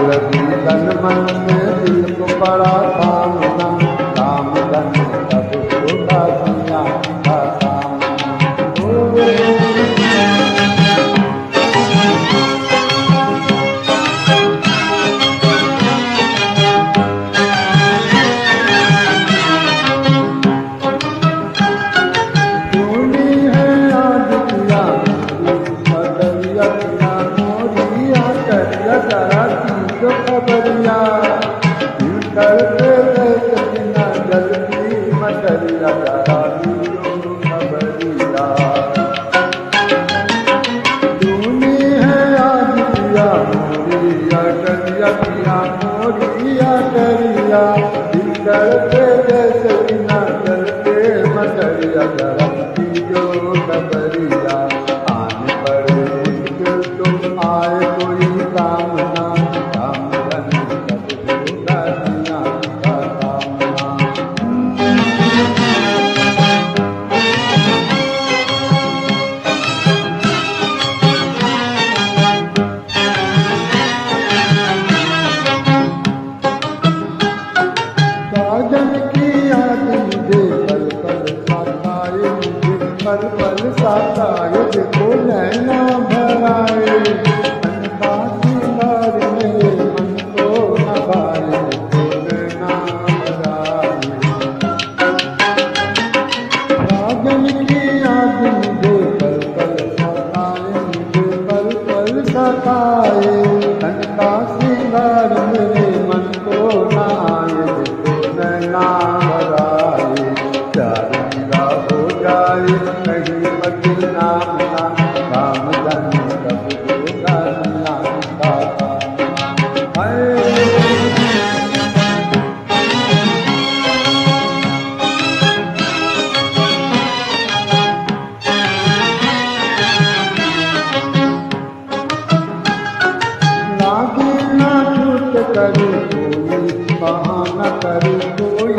लगी तन मन में दिल को पड़ा थामना, काम धन सब छोटा दुनिया का खबरिया करते बिना जल्दी मटरिया खबरिया तूने है आज किया मोरिया करिया किया मोरिया करिया करते बिना जलते मटरिया जलती जो खबरिया आने पड़े मुश्किल तुम आए कोई काम ना, पल पल साताए देखो नैना भराए सिंगार मेरे मन को न भाए देखो नैना भराए राजन की याद मुझे पल पल सताए, मुझे पल पल सताए का सिंगार मेरे मन को न आए देखो नैना भराए प्यार मेरा हो जाए नहीं बदल नाम ना, काम धन सब होगा दुनिया का लागे ना छूट करूँ कोई बहाना करूँ कोई